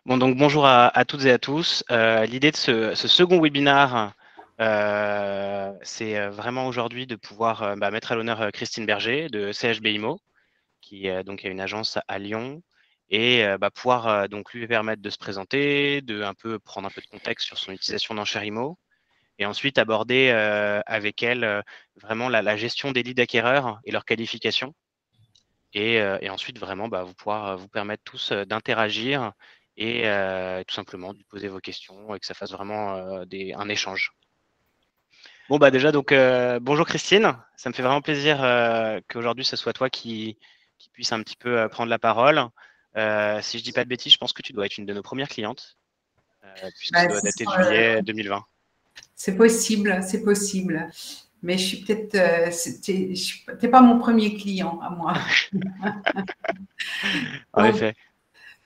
Bon, donc bonjour à toutes et à tous. L'idée de ce second webinaire, c'est vraiment aujourd'hui de pouvoir mettre à l'honneur Christine Berger de CHB IMO, qui donc a une agence à Lyon, et pouvoir donc lui permettre de se présenter, de un peu prendre un peu de contexte sur son utilisation d'enchères IMO, et ensuite aborder avec elle vraiment la gestion des leads acquéreurs et leur qualification. Et ensuite, vraiment, vous pouvoir vous permettre tous d'interagir et tout simplement de poser vos questions et que ça fasse vraiment un échange. Bon, déjà, donc, bonjour Christine. Ça me fait vraiment plaisir qu'aujourd'hui, ce soit toi qui puisse un petit peu prendre la parole. Si je dis pas de bêtises, je pense que tu dois être une de nos premières clientes, puisque ça doit dater de juillet 2020. C'est possible, c'est possible. Mais je suis peut-être, t'es pas mon premier client à moi. En effet.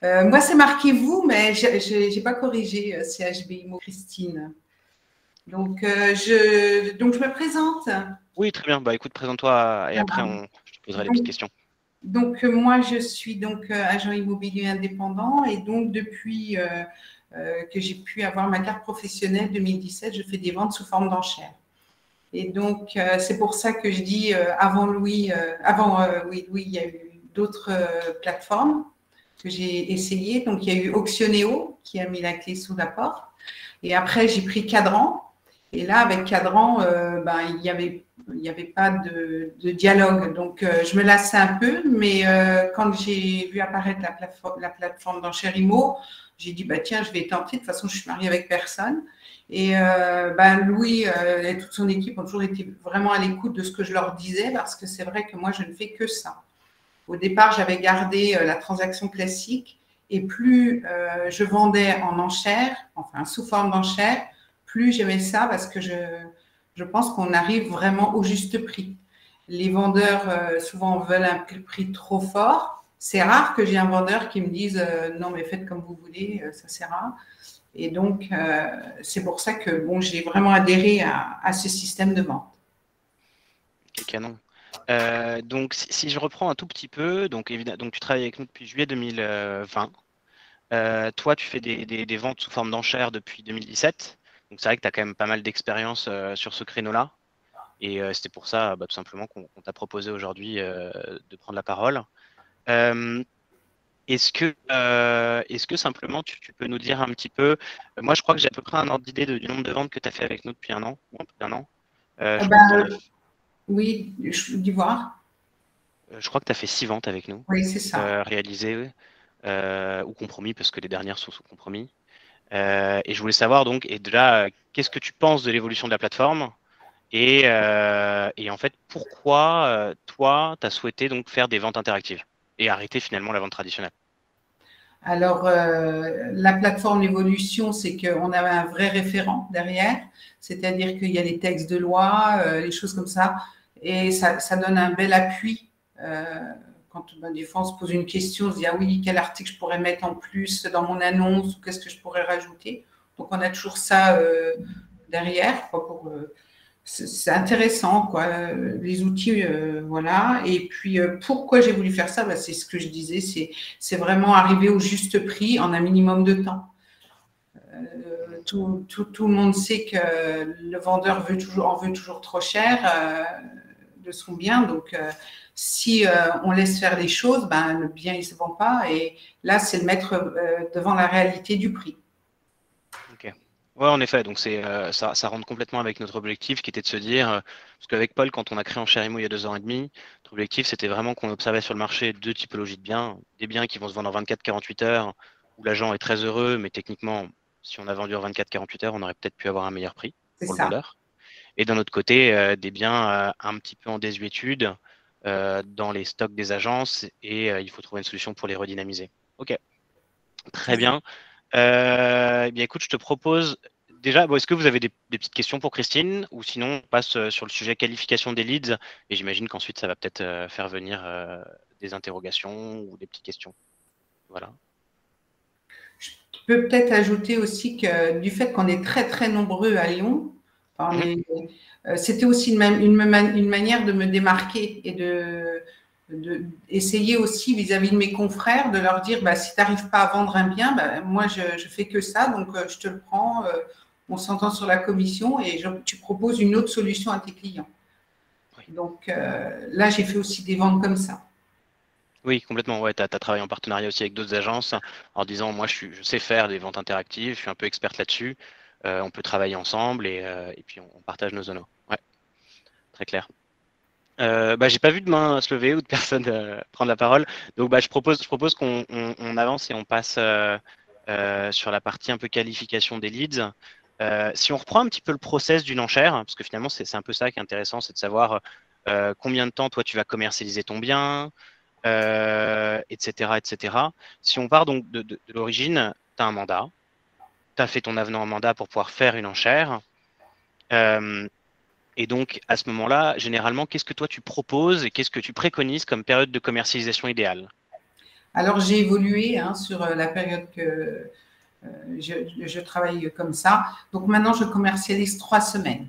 Moi, c'est marqué vous, mais j'ai pas corrigé CHB IMO Christine. Donc, je me présente. Oui, très bien. Écoute, présente-toi et après, je te poserai les petites questions. Donc, moi, je suis donc agent immobilier indépendant et donc depuis que j'ai pu avoir ma carte professionnelle 2017, je fais des ventes sous forme d'enchères. Et donc, c'est pour ça que je dis avant Louis, Louis, il y a eu d'autres plateformes que j'ai essayées. Donc, il y a eu Auctionéo qui a mis la clé sous la porte. Et après, j'ai pris Cadran. Et là, avec Cadran, il n'y avait pas de dialogue. Donc, je me lassais un peu. Mais quand j'ai vu apparaître la plateforme d'enchères IMO, j'ai dit, tiens, je vais tenter. De toute façon, je suis mariée avec personne. Et Louis et toute son équipe ont toujours été vraiment à l'écoute de ce que je leur disais parce que c'est vrai que moi, je ne fais que ça. Au départ, j'avais gardé la transaction classique et plus je vendais en enchères, enfin sous forme d'enchères, plus j'aimais ça parce que je pense qu'on arrive vraiment au juste prix. Les vendeurs souvent veulent un prix trop fort. C'est rare que j'ai un vendeur qui me dise non mais faites comme vous voulez, ça c'est rare. Et donc, c'est pour ça que j'ai vraiment adhéré à ce système de vente. Ok, canon. Donc, si je reprends un tout petit peu, donc tu travailles avec nous depuis juillet 2020. Toi, tu fais des ventes sous forme d'enchères depuis 2017. Donc, c'est vrai que tu as quand même pas mal d'expérience sur ce créneau-là. Et c'était pour ça, tout simplement, qu'on t'a proposé aujourd'hui de prendre la parole. Est-ce que simplement tu peux nous dire un petit peu, moi je crois que j'ai à peu près un ordre d'idée du nombre de ventes que tu as fait avec nous depuis un an, ou un peu d'un an. Je crois que tu en as... Oui, je dis voir. Je crois que tu as fait 6 ventes avec nous. Oui, c'est ça. Réalisées ou compromis, parce que les dernières sont sous compromis. Et je voulais savoir donc, et déjà, qu'est-ce que tu penses de l'évolution de la plateforme et en fait, pourquoi toi, tu as souhaité donc faire des ventes interactives et arrêter finalement la vente traditionnelle? Alors, la plateforme L'évolution, c'est qu'on avait un vrai référent derrière, c'est-à-dire qu'il y a les textes de loi, les choses comme ça, et ça donne un bel appui. Quand des fois on se pose une question, on se dit ah oui, quel article je pourrais mettre en plus dans mon annonce, ou qu'est-ce que je pourrais rajouter. Donc, on a toujours ça derrière, c'est intéressant, quoi, les outils, voilà. Et puis, pourquoi j'ai voulu faire ça, c'est ce que je disais, c'est vraiment arriver au juste prix en un minimum de temps. Tout le monde sait que le vendeur en veut toujours trop cher de son bien. Donc, si on laisse faire les choses, le bien, il ne se vend pas. Et là, c'est le mettre devant la réalité du prix. Ok. Ouais, en effet, donc ça rentre complètement avec notre objectif qui était de se dire, parce qu'avec Paul, quand on a créé Enchères IMO il y a 2 ans et demi, notre objectif c'était vraiment qu'on observait sur le marché 2 typologies de biens, des biens qui vont se vendre en 24-48 heures, où l'agent est très heureux, mais techniquement, si on a vendu en 24-48 heures, on aurait peut-être pu avoir un meilleur prix pour le vendeur. Et d'un autre côté, des biens un petit peu en désuétude dans les stocks des agences, et il faut trouver une solution pour les redynamiser. Ok, très bien. Bien, écoute, je te propose déjà, est-ce que vous avez des petites questions pour Christine, ou sinon on passe sur le sujet qualification des leads, et j'imagine qu'ensuite ça va peut-être faire venir des interrogations ou des petites questions. Voilà. Je peux peut-être ajouter aussi que du fait qu'on est très très nombreux à Lyon, c'était aussi une manière de me démarquer et essayer aussi vis-à-vis de mes confrères de leur dire si tu n'arrives pas à vendre un bien, moi je fais que ça, donc je te le prends, on s'entend sur la commission et tu proposes une autre solution à tes clients. Oui. Donc là, j'ai fait aussi des ventes comme ça. Oui, complètement. Ouais, tu as travaillé en partenariat aussi avec d'autres agences en disant, moi, je sais faire des ventes interactives, je suis un peu experte là-dessus. On peut travailler ensemble et puis on partage nos zones. Ouais, très clair. J'ai pas vu de main se lever ou de personne prendre la parole. Donc, je propose qu'on avance et on passe sur la partie un peu qualification des leads. Si on reprend un petit peu le process d'une enchère, parce que finalement, c'est un peu ça qui est intéressant, c'est de savoir combien de temps, toi, tu vas commercialiser ton bien, etc., etc. Si on part donc de l'origine, tu as un mandat, tu as fait ton avenant en mandat pour pouvoir faire une enchère. Et donc, à ce moment-là, généralement, qu'est-ce que toi tu proposes et qu'est-ce que tu préconises comme période de commercialisation idéale? Alors, j'ai évolué sur la période que je travaille comme ça. Donc, maintenant, je commercialise 3 semaines.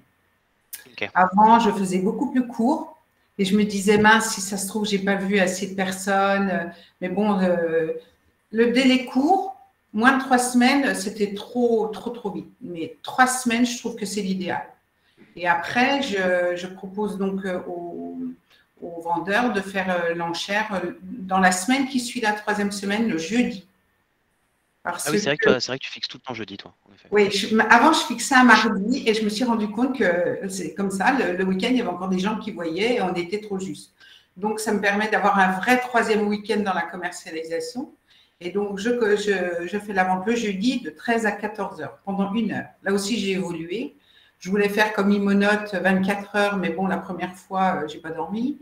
Okay. Avant, je faisais beaucoup plus court et je me disais, mince, si ça se trouve, je n'ai pas vu assez de personnes. Mais bon, le délai court, moins de 3 semaines, c'était trop vite. Mais 3 semaines, je trouve que c'est l'idéal. Et après, je propose donc aux vendeurs de faire l'enchère dans la semaine qui suit la 3e semaine, le jeudi. Parce oui, c'est vrai que tu fixes tout le temps jeudi, toi. En effet. Oui, avant, je fixais un mardi et je me suis rendu compte que c'est comme ça. Le week-end, il y avait encore des gens qui voyaient et on était trop juste. Donc, ça me permet d'avoir un vrai 3e week-end dans la commercialisation. Et donc, je fais la vente le jeudi de 13 à 14 heures, pendant 1 heure. Là aussi, j'ai évolué. Je voulais faire comme Imonote 24 heures, mais bon, la première fois, je n'ai pas dormi.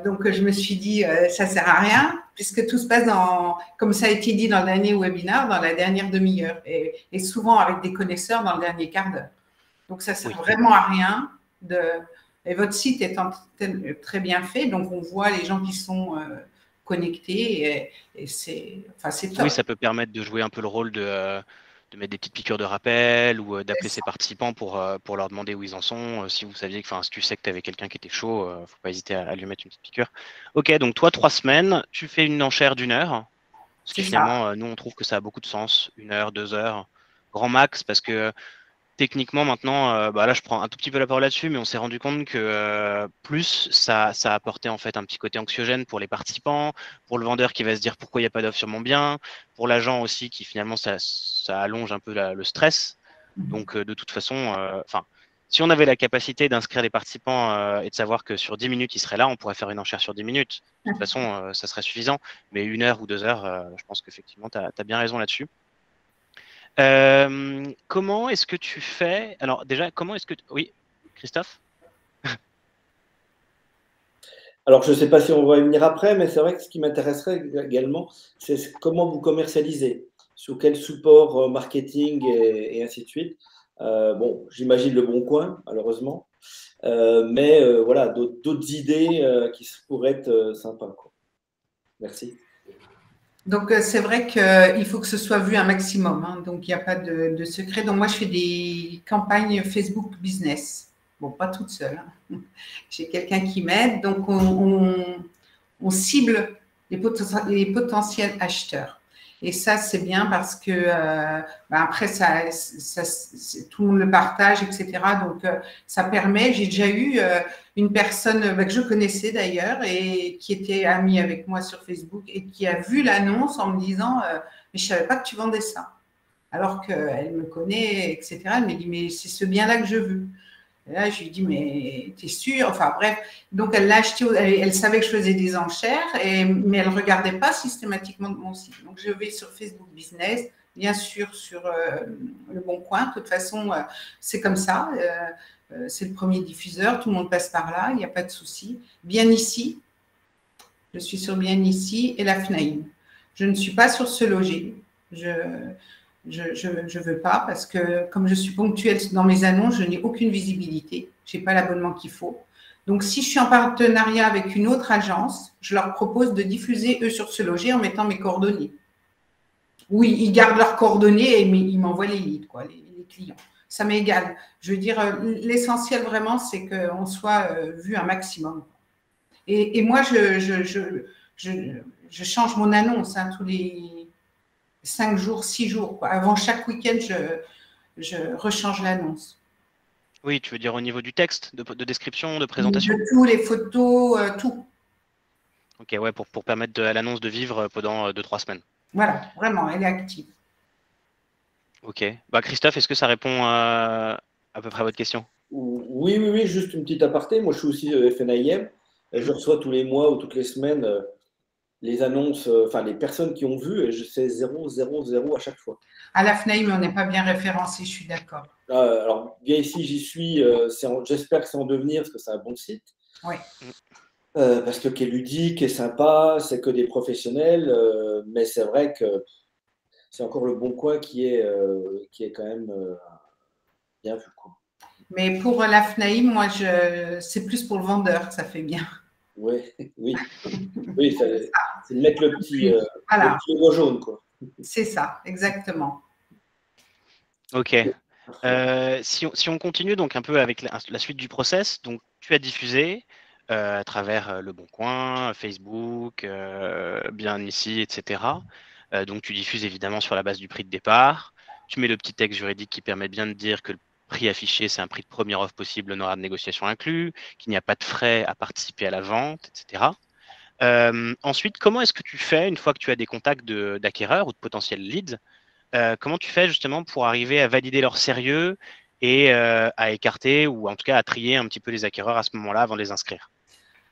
Donc, je me suis dit, ça ne sert à rien, puisque tout se passe comme ça a été dit dans le dernier webinaire, dans la dernière demi-heure, et souvent avec des connaisseurs dans le dernier quart d'heure. Donc, ça ne sert vraiment à rien. Et votre site est très bien fait, donc on voit les gens qui sont connectés, et c'est top. Oui, ça peut permettre de jouer un peu le rôle de mettre des petites piqûres de rappel ou d'appeler ses participants pour leur demander où ils en sont. Si vous saviez si tu sais que tu avais quelqu'un qui était chaud, il ne faut pas hésiter à lui mettre une petite piqûre. Ok, donc toi, 3 semaines, tu fais une enchère d'1 heure. Parce que finalement, nous, on trouve que ça a beaucoup de sens. 1 heure, 2 heures, grand max, parce que techniquement, maintenant, là, je prends un tout petit peu la parole là-dessus, mais on s'est rendu compte que plus ça a apporté en fait un petit côté anxiogène pour les participants, pour le vendeur qui va se dire pourquoi il n'y a pas d'offre sur mon bien, pour l'agent aussi qui finalement ça allonge un peu le stress. Donc, de toute façon, si on avait la capacité d'inscrire les participants et de savoir que sur 10 minutes, ils seraient là, on pourrait faire une enchère sur 10 minutes. De toute façon, ça serait suffisant. Mais 1 heure ou 2 heures, je pense qu'effectivement, tu as bien raison là-dessus. Comment est-ce que tu fais? Alors déjà, comment est-ce que... Oui, Christophe? Alors, je ne sais pas si on va y venir après, mais c'est vrai que ce qui m'intéresserait également, c'est comment vous commercialisez, sous quel support marketing et ainsi de suite. Bon, j'imagine Le Bon Coin, malheureusement, mais voilà, d'autres idées qui pourraient être sympas, quoi. Merci. Donc, c'est vrai qu'il faut que ce soit vu un maximum, hein, donc il n'y a pas de secret. Donc, moi, je fais des campagnes Facebook Business. Bon, pas toute seule. Hein. J'ai quelqu'un qui m'aide. Donc, on cible les potentiels acheteurs. Et ça, c'est bien parce que après, tout le monde le partage, etc. Donc, ça permet, j'ai déjà eu une personne que je connaissais d'ailleurs et qui était amie avec moi sur Facebook et qui a vu l'annonce en me disant mais je ne savais pas que tu vendais ça. Alors qu'elle me connaît, etc. Elle me dit mais c'est ce bien-là que je veux. Et là, je lui dis, mais t'es sûre? Enfin, bref. Donc, elle l'a acheté, elle savait que je faisais des enchères, mais elle ne regardait pas systématiquement mon site. Donc, je vais sur Facebook Business, bien sûr sur Le Bon Coin. De toute façon, c'est comme ça. C'est le premier diffuseur. Tout le monde passe par là. Il n'y a pas de souci. Bien ici. Je suis sur Bien ici et la FNAIM. Je ne suis pas sur Se Loger. Je veux pas parce que comme je suis ponctuelle dans mes annonces, je n'ai aucune visibilité. Je n'ai pas l'abonnement qu'il faut. Donc, si je suis en partenariat avec une autre agence, je leur propose de diffuser eux sur Se Loger en mettant mes coordonnées. Oui, ils gardent leurs coordonnées et ils m'envoient les leads, quoi, les clients. Ça m'est égal. Je veux dire, l'essentiel vraiment, c'est qu'on soit vu un maximum. Et moi, je change mon annonce hein, tous les 5 jours, 6 jours. Quoi. Avant chaque week-end, je rechange l'annonce. Oui, tu veux dire au niveau du texte, de description, de présentation? De tout, les photos, tout. Ok, ouais, pour permettre à l'annonce de vivre pendant 2-3 semaines. Voilà, vraiment, elle est active. Ok. Bah, Christophe, est-ce que ça répond à peu près à votre question? Oui, oui, oui, juste une petite aparté. Moi, je suis aussi FNIM. Et je reçois tous les mois ou toutes les semaines les annonces, enfin les personnes qui ont vu, et je sais 0, 0, 0 à chaque fois. À la FNAIM, on n'est pas bien référencé, je suis d'accord. Alors, bien ici, j'y suis. J'espère que c'est en devenir parce que c'est un bon site. Oui. Parce que qui est ludique, qui est sympa, c'est que des professionnels. Mais c'est vrai que c'est encore le Bon Coin qui est quand même bien vu, quoi. Mais pour la FNAIM, moi, c'est plus pour le vendeur que ça fait bien. Oui, oui. Oui, c'est de mettre le petit logo jaune, quoi. C'est ça, exactement. Ok. Si on continue donc un peu avec la suite du process, donc tu as diffusé à travers Le Bon Coin, Facebook, bien ici, etc. Donc tu diffuses évidemment sur la base du prix de départ. Tu mets le petit texte juridique qui permet bien de dire que le prix affiché, c'est un prix de première offre possible, honorable négociation inclus, qu'il n'y a pas de frais à participer à la vente, etc. Ensuite, comment est-ce que tu fais une fois que tu as des contacts d'acquéreurs ou de potentiels leads? Comment tu fais justement pour arriver à valider leur sérieux et à écarter ou en tout cas à trier un petit peu les acquéreurs à ce moment-là avant de les inscrire?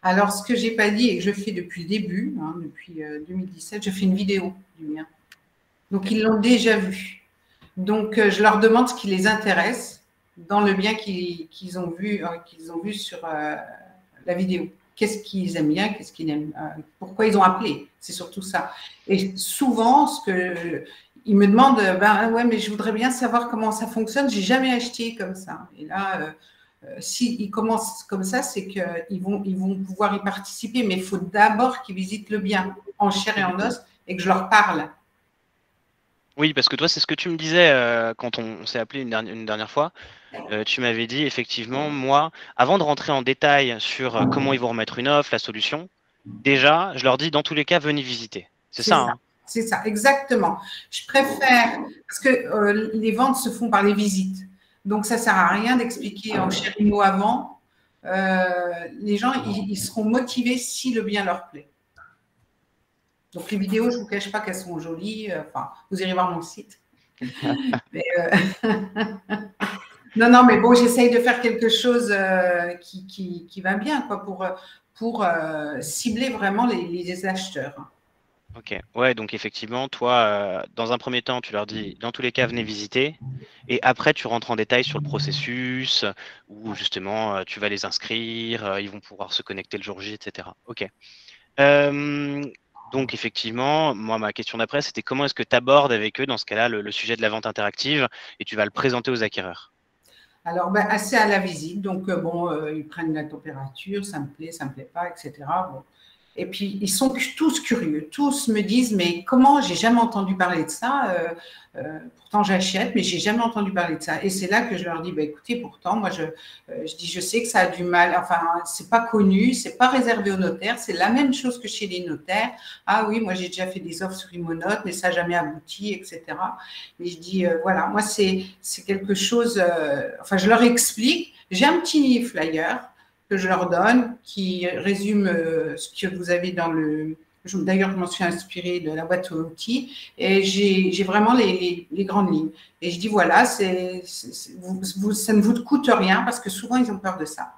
Alors, ce que je n'ai pas dit et que je fais depuis le début, hein, depuis 2017, je fais une vidéo du mien. Donc, ils l'ont déjà vu. Donc, je leur demande ce qui les intéresse dans le bien qu'ils ont vu sur la vidéo. Qu'est-ce qu'ils aiment bien, qu'est-ce qu'ils aiment, pourquoi ils ont appelé. C'est surtout ça. Et souvent, ils me demandent, ben ouais, mais je voudrais bien savoir comment ça fonctionne. J'ai jamais acheté comme ça. Et là, s'ils commencent comme ça, c'est qu'ils vont pouvoir y participer. Mais il faut d'abord qu'ils visitent le bien en chair et en os et que je leur parle. Oui, parce que toi, c'est ce que tu me disais quand on s'est appelé une dernière fois. Tu m'avais dit effectivement, moi, avant de rentrer en détail sur comment ils vont remettre une offre, la solution, déjà, je leur dis dans tous les cas, venez visiter. C'est ça, hein? C'est ça, exactement. Je préfère, parce que les ventes se font par les visites. Donc, ça ne sert à rien d'expliquer en chérino avant. Les gens, ils seront motivés si le bien leur plaît. Donc, les vidéos, je ne vous cache pas qu'elles sont jolies. Enfin, vous irez voir mon site. Mais, non, mais bon, j'essaye de faire quelque chose qui va bien, quoi, pour cibler vraiment les acheteurs. Ok, ouais, donc effectivement, toi, dans un premier temps, tu leur dis, dans tous les cas, venez visiter, et après, tu rentres en détail sur le processus, où justement, tu vas les inscrire, ils vont pouvoir se connecter le jour J, etc. Ok. Donc effectivement, moi, ma question d'après, c'était comment est-ce que tu abordes avec eux, dans ce cas-là, le sujet de la vente interactive, et tu vas le présenter aux acquéreurs? Alors, ben, assez à la visite. Donc, ils prennent la température, ça me plaît pas, etc. Bon. Et puis, ils sont tous curieux. Tous me disent, mais comment, j'ai jamais entendu parler de ça. Pourtant, j'achète, mais j'ai jamais entendu parler de ça. Et c'est là que je leur dis, ben, écoutez, pourtant, moi, je dis, je sais que ça a du mal. Enfin, c'est pas connu, c'est pas réservé aux notaires. C'est la même chose que chez les notaires. Ah oui, moi, j'ai déjà fait des offres sur Imonote, mais ça n'a jamais abouti, etc. Mais je dis, voilà, moi, c'est quelque chose. Enfin, je leur explique. J'ai un petit flyer que je leur donne, qui résume ce que vous avez dans le… D'ailleurs, je m'en suis inspirée de la boîte à outils et j'ai vraiment les grandes lignes. Et je dis, voilà, ça ne vous coûte rien parce que souvent, ils ont peur de ça.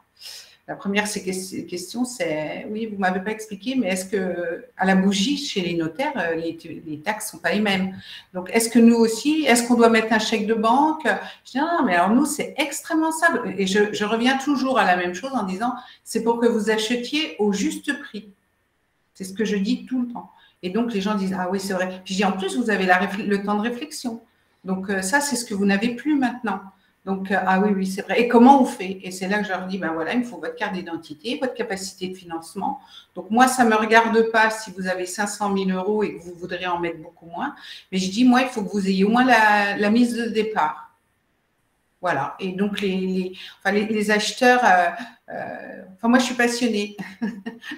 La première question, c'est, oui, vous ne m'avez pas expliqué, mais est-ce que à la bougie, chez les notaires, les taxes ne sont pas les mêmes? Donc, est-ce que nous aussi, est-ce qu'on doit mettre un chèque de banque? Je dis, non, mais alors nous, c'est extrêmement simple. Et je reviens toujours à la même chose en disant, c'est pour que vous achetiez au juste prix. C'est ce que je dis tout le temps. Et donc, les gens disent, ah oui, c'est vrai. Puis je dis, en plus, vous avez le temps de réflexion. Donc, ça, c'est ce que vous n'avez plus maintenant. Donc, ah oui, oui, c'est vrai. Et comment on fait? Et c'est là que je leur dis, ben voilà, il me faut votre carte d'identité, votre capacité de financement. Donc, moi, ça ne me regarde pas si vous avez 500 000 euros et que vous voudriez en mettre beaucoup moins. Mais je dis, moi, il faut que vous ayez au moins la mise de départ. Voilà. Et donc, les acheteurs, moi, je suis passionnée.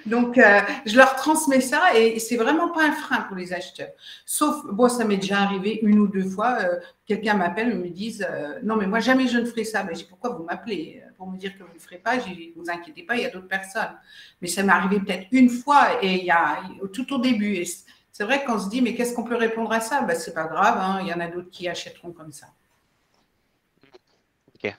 Donc, je leur transmets ça et c'est vraiment pas un frein pour les acheteurs. Sauf, bon, ça m'est déjà arrivé une ou deux fois, quelqu'un m'appelle et me dise non, mais moi, jamais je ne ferai ça. Mais je dis pourquoi vous m'appelez pour me dire que vous ne le ferez pas? Ne vous inquiétez pas, il y a d'autres personnes. Mais ça m'est arrivé peut-être une fois et tout au début. Et c'est vrai qu'on se dit mais qu'est-ce qu'on peut répondre à ça? Ben, c'est pas grave, hein, il y en a d'autres qui achèteront comme ça. Ok.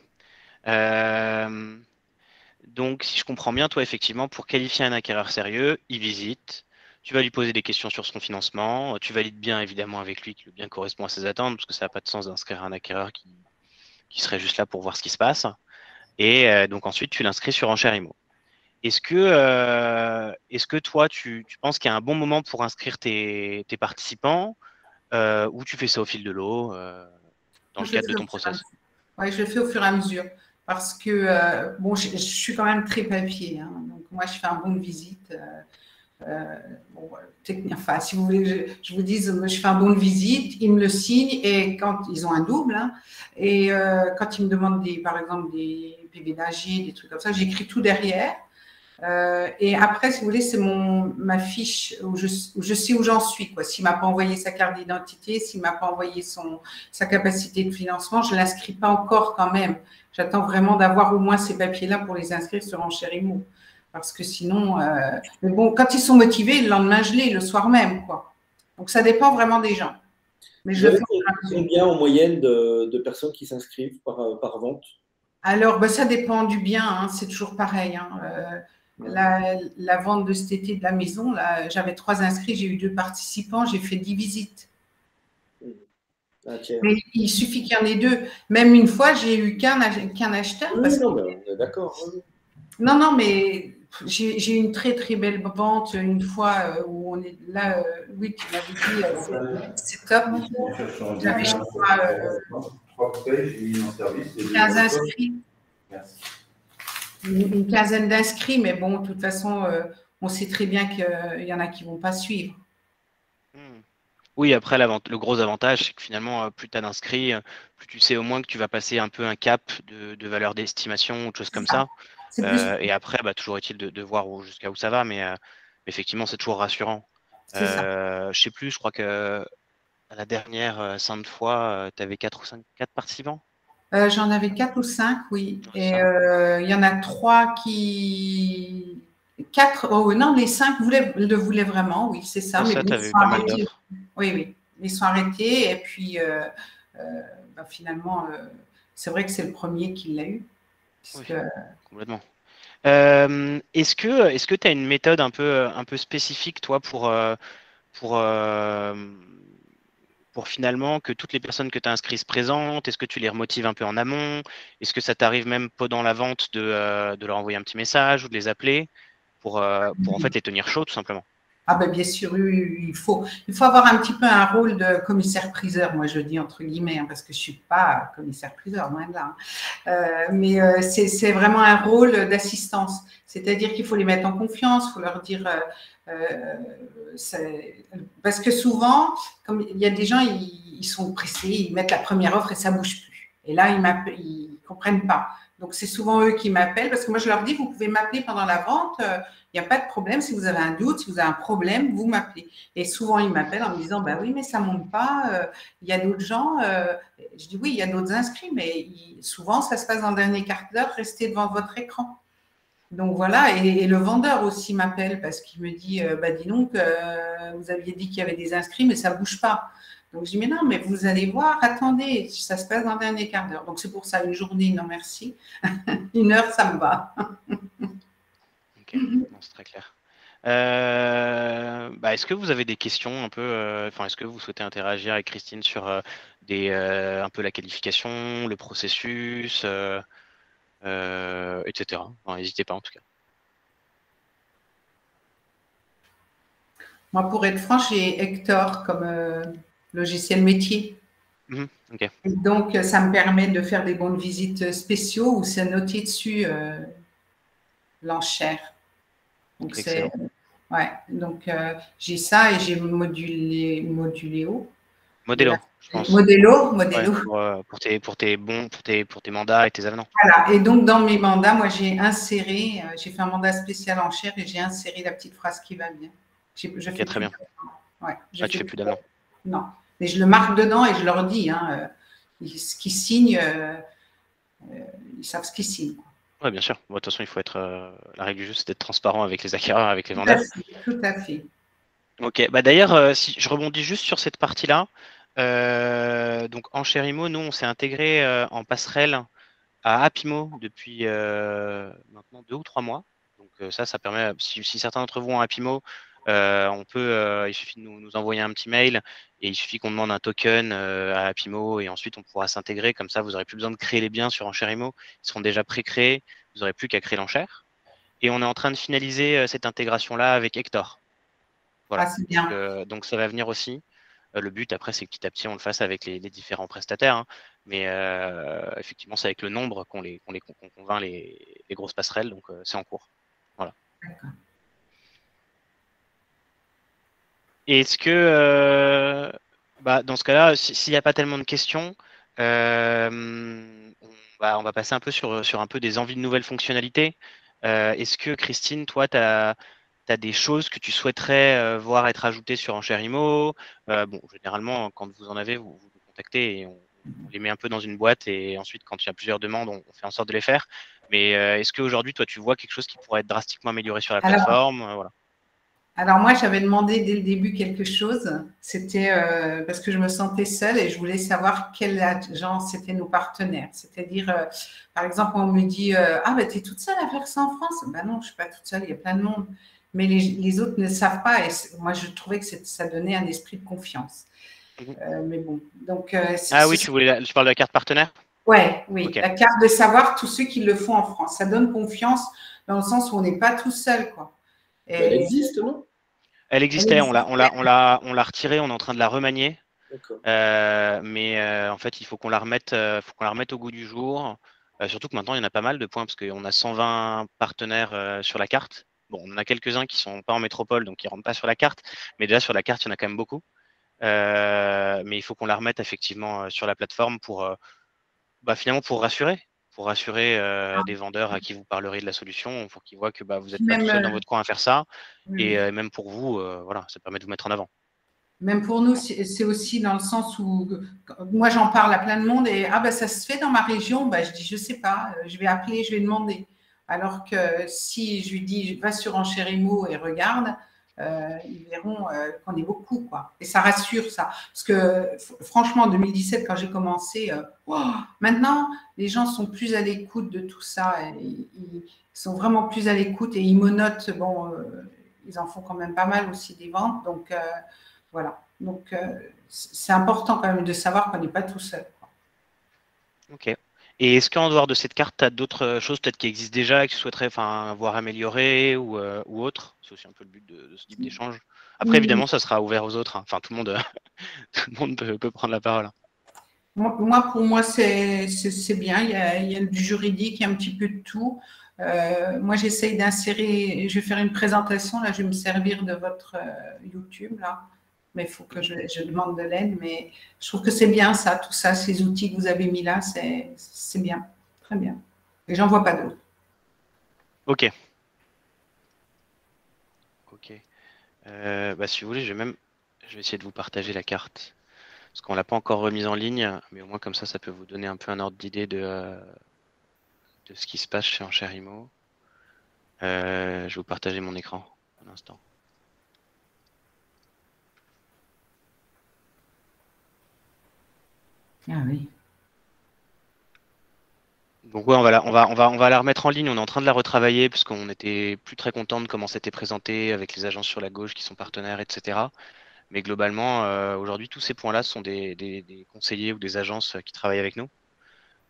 Donc, si je comprends bien, toi, effectivement, pour qualifier un acquéreur sérieux, il visite, tu vas lui poser des questions sur son financement, tu valides bien, évidemment, avec lui que le bien correspond à ses attentes, parce que ça n'a pas de sens d'inscrire un acquéreur qui serait juste là pour voir ce qui se passe. Et donc, ensuite, tu l'inscris sur Enchères Immo. Est-ce que toi, tu penses qu'il y a un bon moment pour inscrire tes participants ou tu fais ça au fil de l'eau dans le cadre de ton process? Oui, je le fais au fur et à mesure parce que, bon, je suis quand même très papier. Hein, donc, moi, je fais un bon de visite. Bon, enfin, si vous voulez, je vous dise, je fais un bon de visite, ils me le signent et quand ils ont un double, hein, et quand ils me demandent, par exemple, des PV d'AG, des trucs comme ça, j'écris tout derrière. Et après, si vous voulez, c'est ma fiche où je sais où j'en suis. S'il ne m'a pas envoyé sa carte d'identité, s'il ne m'a pas envoyé sa capacité de financement, je ne l'inscris pas encore quand même. J'attends vraiment d'avoir au moins ces papiers-là pour les inscrire sur Enchères Immo. Parce que sinon, mais bon, quand ils sont motivés, le lendemain, je l'ai, le soir même, quoi. Donc, ça dépend vraiment des gens. Mais je fais combien en moyenne de personnes qui s'inscrivent par vente? Alors, ben, ça dépend du bien, hein, c'est toujours pareil. Hein. La vente de cet été de la maison, là, j'avais 3 inscrits, j'ai eu 2 participants, j'ai fait 10 visites. Mais il suffit qu'il y en ait 2. Même une fois, j'ai eu qu'un acheteur. Oui, non, mais on est d'accord. Non, non, mais j'ai eu une très, très belle vente une fois où on est là. Oui, tu m'avais dit, c'est top. J'avais, je crois, 15 inscrits. Une quinzaine d'inscrits, mais bon, de toute façon, on sait très bien qu'il y en a qui ne vont pas suivre. Oui, après, le gros avantage, c'est que finalement, plus tu as d'inscrits, plus tu sais au moins que tu vas passer un peu un cap de valeur d'estimation ou de choses comme ça. Et après, toujours est-il de voir jusqu'à où ça va, mais effectivement, c'est toujours rassurant. Je ne sais plus, je crois que à la dernière sainte fois, tu avais 4 participants? J'en avais 4 ou 5, oui. Et il y en a 3 qui. 4, oh non, les 5 le voulaient vraiment, oui, c'est ça. Mais tu avais eu pas mal d'offres. Oui, oui. Ils sont arrêtés et puis finalement, c'est vrai que c'est le premier qui l'a eu. Oui, complètement. Est-ce que tu as une méthode un peu spécifique, toi, pour finalement que toutes les personnes que tu as inscrites se présentent? Est-ce que tu les remotives un peu en amont? Est-ce que ça t'arrive même pendant la vente de leur envoyer un petit message ou de les appeler pour en fait les tenir chauds, tout simplement? Ah ben bien sûr, il faut avoir un petit peu un rôle de commissaire-priseur, moi je dis entre guillemets, hein, parce que je ne suis pas commissaire-priseur, loin de là. Mais c'est vraiment un rôle d'assistance. C'est-à-dire qu'il faut les mettre en confiance, il faut leur dire… parce que souvent, comme il y a des gens, ils sont pressés, ils mettent la première offre et ça ne bouge plus. Et là, ils ne comprennent pas. Donc, c'est souvent eux qui m'appellent parce que moi, je leur dis, vous pouvez m'appeler pendant la vente, il n'y a pas de problème. Si vous avez un doute, si vous avez un problème, vous m'appelez. Et souvent, ils m'appellent en me disant, bah oui, mais ça ne monte pas. Il y a d'autres gens. Je dis, oui, il y a d'autres inscrits, mais souvent, ça se passe dans le dernier quart d'heure. Restez devant votre écran. Donc voilà, et le vendeur aussi m'appelle parce qu'il me dit, bah dis donc, vous aviez dit qu'il y avait des inscrits, mais ça ne bouge pas. Donc je dis, mais non, mais vous allez voir, attendez, ça se passe dans le dernier quart d'heure. Donc c'est pour ça, une journée, non merci. 1 heure, ça me va. Ok, non, c'est très clair. Est-ce que vous avez des questions un peu, est-ce que vous souhaitez interagir avec Christine sur un peu la qualification, le processus, etc. N'hésitez pas en tout cas. Moi, pour être franche, j'ai Hector comme logiciel métier. Okay. Donc, ça me permet de faire des bons de visite spéciaux où c'est noté dessus l'enchère. Donc, c'est… Ouais, donc j'ai ça et j'ai Moduléo. Modelo, je pense. Modelo. Ouais, pour tes mandats et tes avenants. Voilà. Et donc, dans mes mandats, moi, j'ai inséré, j'ai fait un mandat spécial en chair et j'ai inséré la petite phrase qui va bien. Je fais très bien. Ouais, tu fais plus d'avenants. Non. Mais je le marque dedans et je leur dis, ce qu'ils signent, ils savent ce qu'ils signent. Oui, bien sûr. Bon, de toute façon, il faut être. La règle du jeu, c'est d'être transparent avec les acquéreurs, avec les vendeurs. Tout à fait. Ok. Bah, d'ailleurs, si je rebondis juste sur cette partie-là. Donc, en Cherimo, nous, on s'est intégré en passerelle à Apimo depuis maintenant 2 ou 3 mois. Donc, ça permet, si certains d'entre vous ont Apimo, il suffit de nous envoyer un petit mail et il suffit qu'on demande un token à Apimo et ensuite on pourra s'intégrer. Comme ça, vous n'aurez plus besoin de créer les biens sur Enchérimo. Ils seront déjà pré-créés. Vous n'aurez plus qu'à créer l'enchère. Et on est en train de finaliser cette intégration-là avec Hector. Voilà. C'est bien. Donc, ça va venir aussi. Le but, après, c'est que petit à petit, on le fasse avec les différents prestataires. Hein. Mais effectivement, c'est avec le nombre qu'on convainc les grosses passerelles. Donc, c'est en cours. Voilà. Et est-ce que, dans ce cas-là, s'il n'y a pas tellement de questions, on va passer un peu sur un peu des envies de nouvelles fonctionnalités. Est-ce que, Christine, toi, tu as des choses que tu souhaiterais voir être ajoutées sur Enchérimo? Généralement, quand vous en avez, vous nous contactez et on les met un peu dans une boîte et ensuite, quand il y a plusieurs demandes, on fait en sorte de les faire. Mais est-ce qu'aujourd'hui, toi, tu vois quelque chose qui pourrait être drastiquement amélioré sur la plateforme? Voilà. Alors moi, j'avais demandé dès le début quelque chose. C'était parce que je me sentais seule et je voulais savoir quels agences étaient nos partenaires. C'est-à-dire, par exemple, on me dit tu es toute seule à faire ça en France? Ben non, je ne suis pas toute seule, il y a plein de monde. Mais les autres ne savent pas et moi, je trouvais que ça donnait un esprit de confiance. Mais bon, donc… oui, tu parles de la carte partenaire? Oui, Okay. La carte de savoir tous ceux qui le font en France. Ça donne confiance dans le sens où on n'est pas tout seul, quoi. Elle existe, non? Elle existait, on l'a retirée, on est en train de la remanier. Mais en fait, il faut qu'on la remette au goût du jour. Surtout que maintenant, il y en a pas mal de points parce qu'on a 120 partenaires sur la carte. Bon, on en a quelques-uns qui sont pas en métropole, donc qui rentrent pas sur la carte. Mais déjà, sur la carte, il y en a quand même beaucoup. Mais il faut qu'on la remette effectivement sur la plateforme finalement pour rassurer des vendeurs à qui vous parlerez de la solution, pour qu'ils voient que vous n'êtes pas tout seul dans votre coin à faire ça. Et même pour vous, voilà, ça permet de vous mettre en avant. Même pour nous, c'est aussi dans le sens où moi j'en parle à plein de monde et ça se fait dans ma région, je dis je sais pas, je vais appeler, je vais demander. Alors que si je lui dis va sur Enchérimo et regarde, ils verront qu'on est beaucoup, quoi. Et ça rassure ça. Parce que franchement, en 2017, quand j'ai commencé, maintenant les gens sont plus à l'écoute de tout ça. Ils sont vraiment plus à l'écoute et ils me notent. Bon, ils en font quand même pas mal aussi des ventes, donc. Voilà. Donc, c'est important quand même de savoir qu'on n'est pas tout seul. Ok. Et est-ce qu'en dehors de cette carte, tu as d'autres choses peut-être qui existent déjà et que tu souhaiterais voir améliorer ou autre? C'est aussi un peu le but de ce type d'échange. Après, évidemment, ça sera ouvert aux autres. Hein. Enfin, tout le monde peut prendre la parole. Pour moi, c'est bien. Il y a du juridique, il y a un petit peu de tout. Moi, j'essaye d'insérer, je vais faire une présentation. Là, je vais me servir de votre YouTube, là. Mais il faut que je demande de l'aide. Mais je trouve que c'est bien ça, tout ça, ces outils que vous avez mis là, c'est bien, très bien. Et j'en vois pas d'autres. Ok. Si vous voulez, je vais essayer de vous partager la carte. Parce qu'on ne l'a pas encore remise en ligne, mais au moins comme ça peut vous donner un peu un ordre d'idée de ce qui se passe chez Enchérimo. Je vais vous partager mon écran un instant. Ah oui. Donc on va la remettre en ligne. On est en train de la retravailler parce qu'on n'était plus très content de comment c'était présenté avec les agences sur la gauche qui sont partenaires, etc. Mais globalement, aujourd'hui, tous ces points-là sont des conseillers ou des agences qui travaillent avec nous.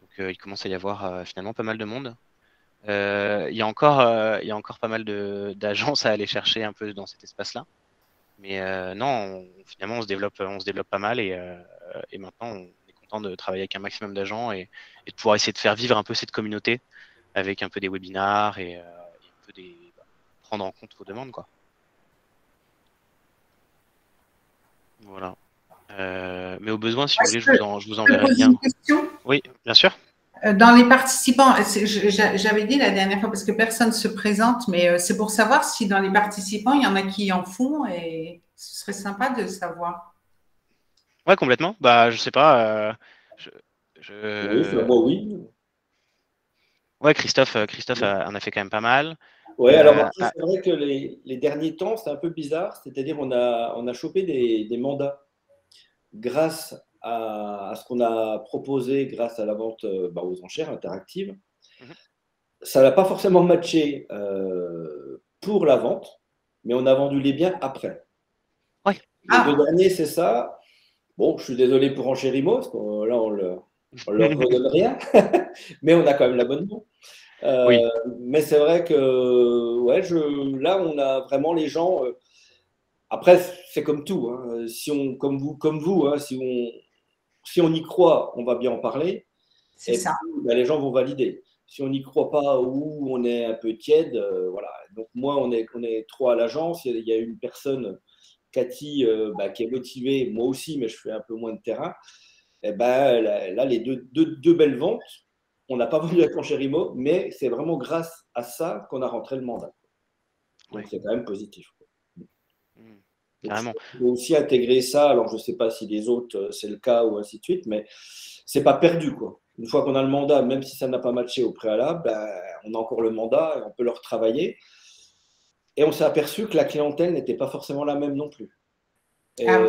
Donc il commence à y avoir finalement pas mal de monde. Il y a encore pas mal d'agences à aller chercher un peu dans cet espace-là. Mais non, finalement, on se développe pas mal et maintenant, on est content de travailler avec un maximum d'agents et de pouvoir essayer de faire vivre un peu cette communauté avec un peu des webinars et un peu prendre en compte vos demandes, quoi. Voilà. Mais au besoin, si vous voulez, je vous Je peux enverrai le poser lien. une question? Oui, bien sûr. Dans les participants, j'avais dit la dernière fois, parce que personne ne se présente, mais c'est pour savoir si dans les participants, il y en a qui en font, et ce serait sympa de savoir. Ouais, complètement. Bah, je sais pas. Je, Oui, je- moi, oui. Ouais, Christophe en a fait quand même pas mal. Ouais, alors après, Ah, c'est vrai que les derniers temps, c'est un peu bizarre. C'est-à-dire, on a chopé des mandats grâce à ce qu'on a proposé, grâce à la vente aux enchères interactives. mhm. Ça n'a pas forcément matché pour la vente, mais on a vendu les biens après. Ouais. Les deux Ah, derniers, c'est ça. Bon, je suis désolé pour Enchérimo, parce que là, on leur redonne rien, mais on a quand même l'abonnement. Oui. Mais c'est vrai que ouais, là, on a vraiment les gens. Après, c'est comme tout. Hein. Si on, comme vous hein, si on y croit, on va bien en parler. c'est Et ça. puis, les gens vont valider. Si on n'y croit pas ou on est un peu tiède, voilà. Donc moi, on est trois à l'agence. Il y a une personne, Cathy, qui est motivée. Moi aussi, mais je fais un peu moins de terrain. Et ben, là, les deux belles ventes. On n'a pas vendu avec Enchérimo, mais c'est vraiment grâce à ça qu'on a rentré le mandat. Donc Ouais. c'est quand même positif. Mm. Donc, Carrément. il faut aussi intégrer ça. Alors, je ne sais pas si les autres, c'est le cas ou ainsi de suite, mais c'est pas perdu, quoi. Une fois qu'on a le mandat, même si ça n'a pas matché au préalable, on a encore le mandat et on peut le retravailler. Et on s'est aperçu que la clientèle n'était pas forcément la même non plus. Ah oui.